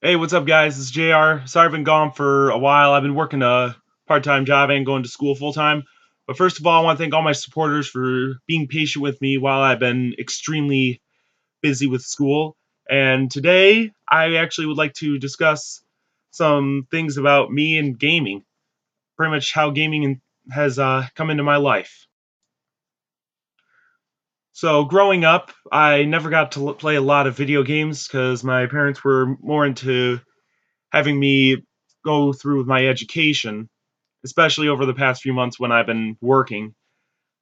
Hey, what's up, guys? This is JR. Sorry I've been gone for a while. I've been working a part-time job and going to school full-time. But first of all, I want to thank all my supporters for being patient with me while I've been extremely busy with school. And today, I actually would like to discuss some things about me and gaming, pretty much how gaming has come into my life. So, growing up, I never got to play a lot of video games because my parents were more into having me go through with my education, especially over the past few months when I've been working.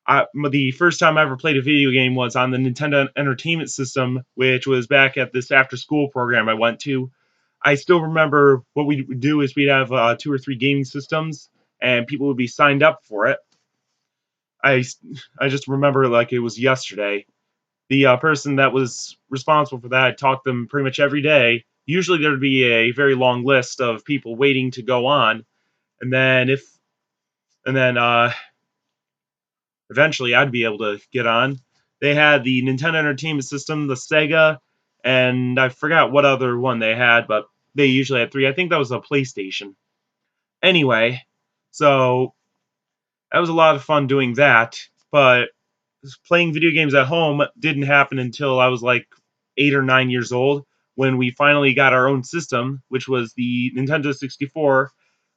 The first time I ever played a video game was on the Nintendo Entertainment System, which was back at this after school program I went to. I still remember what we would do is we'd have two or three gaming systems, and people would be signed up for it. I, I just remember like it was yesterday. The person that was responsible for that, I talked to them pretty much every day. Usually there'd be a very long list of people waiting to go on, and then if and then eventually I'd be able to get on. They had the Nintendo Entertainment System, the Sega, and I forgot what other one they had, but they usually had three. I think that was a PlayStation. Anyway, so that was a lot of fun doing that, but playing video games at home didn't happen until I was like 8 or 9 years old when we finally got our own system, which was the Nintendo 64,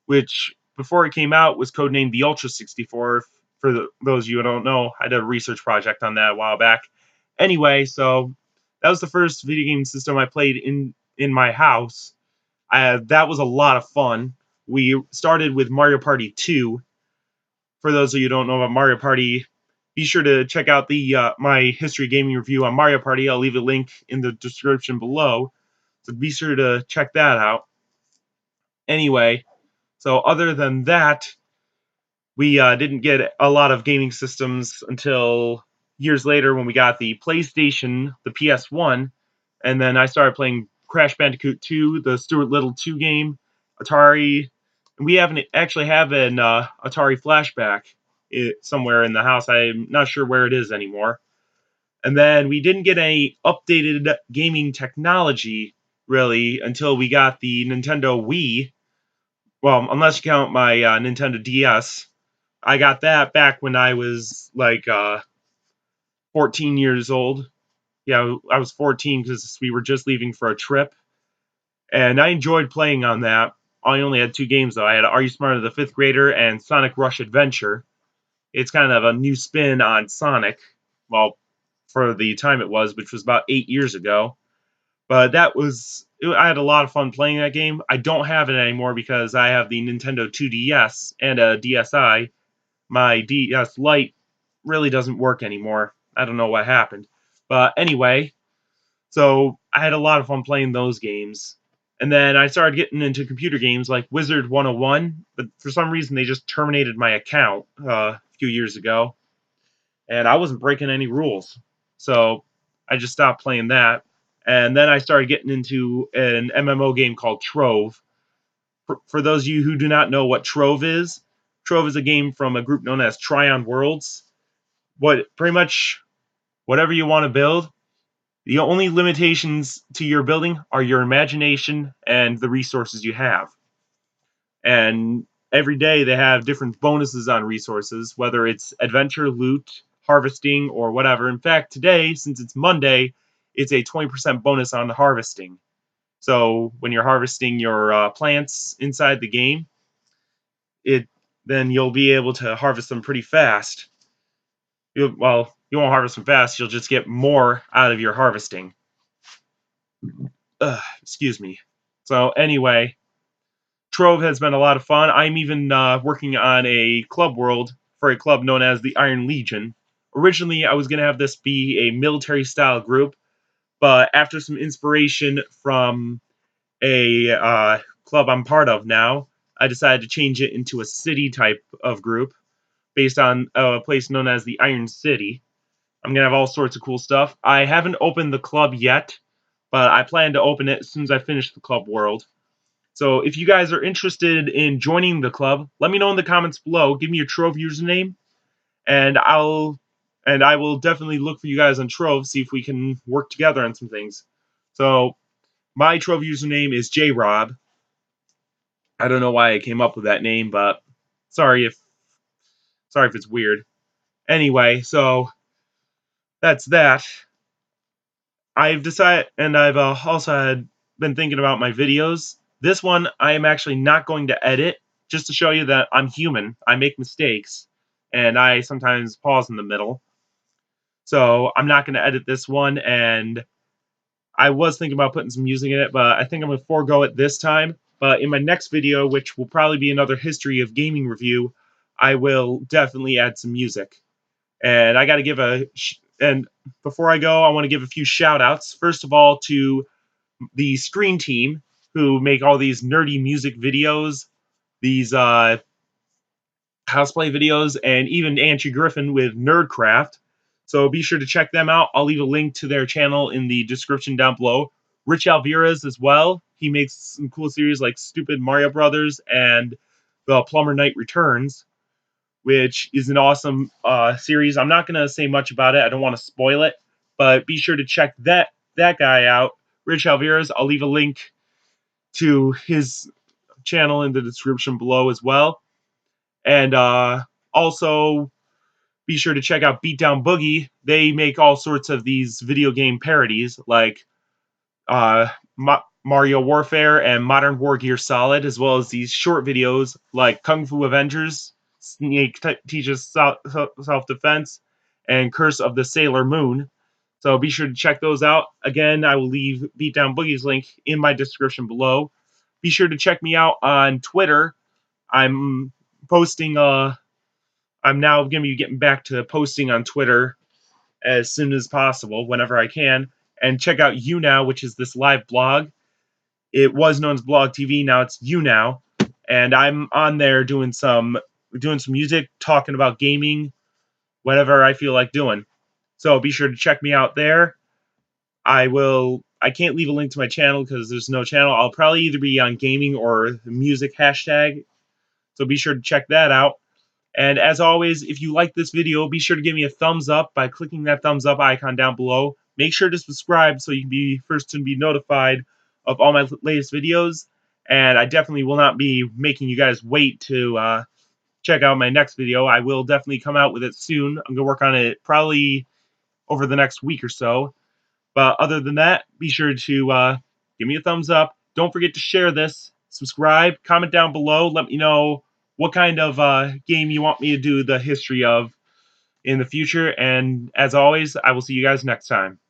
which before it came out was codenamed the Ultra 64. For those of you who don't know, I did a research project on that a while back. Anyway, so that was the first video game system I played in my house. That was a lot of fun. We started with Mario Party 2. For those of you who don't know about Mario Party, be sure to check out the my history gaming review on Mario Party. I'll leave a link in the description below, so be sure to check that out. Anyway, so other than that, we didn't get a lot of gaming systems until years later when we got the PlayStation, the PS1, and then I started playing Crash Bandicoot 2, the Stuart Little 2 game, Atari. And we haven't actually have an Atari flashback somewhere in the house. I'm not sure where it is anymore. And then we didn't get any updated gaming technology really until we got the Nintendo Wii. Well, unless you count my Nintendo DS, I got that back when I was like 14 years old. Yeah, I was 14 because we were just leaving for a trip, and I enjoyed playing on that. I only had two games though. I had Are You Smarter the Fifth Grader and Sonic Rush Adventure. It's kind of a new spin on Sonic. Well, for the time it was, which was about 8 years ago. But I had a lot of fun playing that game. I don't have it anymore because I have the Nintendo 2DS and a DSi. My DS Lite really doesn't work anymore. I don't know what happened. But anyway, so I had a lot of fun playing those games. And then I started getting into computer games like Wizard 101, but for some reason they just terminated my account a few years ago, and I wasn't breaking any rules. So I just stopped playing that. And then I started getting into an MMO game called Trove. For those of you who do not know what Trove is a game from a group known as Tryon Worlds. What pretty much whatever you want to build, the only limitations to your building are your imagination and the resources you have. And every day they have different bonuses on resources, whether it's adventure, loot, harvesting, or whatever. In fact, today, since it's Monday, it's a 20% bonus on the harvesting. So when you're harvesting your plants inside the game, it then you'll be able to harvest them pretty fast. You won't harvest them fast. You'll just get more out of your harvesting. Excuse me. So anyway, Trove has been a lot of fun. I'm even working on a club world for a club known as the Iron Legion. Originally, I was going to have this be a military style group, but after some inspiration from a club I'm part of now, I decided to change it into a city type of group based on a place known as the Iron City. I'm going to have all sorts of cool stuff. I haven't opened the club yet, but I plan to open it as soon as I finish the club world. So if you guys are interested in joining the club, let me know in the comments below. Give me your Trove username, and I will definitely look for you guys on Trove, see if we can work together on some things. So My Trove username is JRob. I don't know why I came up with that name, but sorry if it's weird. Anyway, so that's that. I've decided, and I've also been thinking about my videos. This one I am actually not going to edit, just to show you that I'm human. I make mistakes, and I sometimes pause in the middle. So I'm not going to edit this one, and I was thinking about putting some music in it, but I think I'm going to forego it this time. But in my next video, which will probably be another history of gaming review, I will definitely add some music. And I got to give and before I go, I want to give a few shout outs. First of all, to the Screen Team, who make all these nerdy music videos, these cosplay videos, and even Angie Griffin with Nerdcraft. So be sure to check them out. I'll leave a link to their channel in the description down below. Rich Alvarez as well. He makes some cool series like Stupid Mario Brothers and The Plumber Knight Returns, which is an awesome series. I'm not going to say much about it. I don't want to spoil it, but be sure to check that guy out, Rich Alvarez. I'll leave a link to his channel in the description below as well. And also be sure to check out Beatdown Boogie. They make all sorts of these video game parodies like Mario Warfare and Modern War Gear Solid, as well as these short videos like Kung Fu Avengers, Snake Teaches Self-Defense, and Curse of the Sailor Moon. So be sure to check those out. Again, I will leave Beatdown Boogie's link in my description below. Be sure to check me out on Twitter. I'm posting I'm now going to be getting back to posting on Twitter as soon as possible, whenever I can. And check out YouNow, which is this live blog. It was known as Blog TV, now it's YouNow. And I'm on there doing some music, talking about gaming, whatever I feel like doing. So be sure to check me out there. I can't leave a link to my channel because there's no channel. I'll probably either be on gaming or the music hashtag. So be sure to check that out. And as always, if you like this video, be sure to give me a thumbs up by clicking that thumbs up icon down below. Make sure to subscribe so you can be first to be notified of all my latest videos. And I definitely will not be making you guys wait to check out my next video. I will definitely come out with it soon. I'm going to work on it probably over the next week or so. But other than that, be sure to give me a thumbs up. Don't forget to share this. Subscribe. Comment down below. Let me know what kind of game you want me to do the history of in the future. And as always, I will see you guys next time.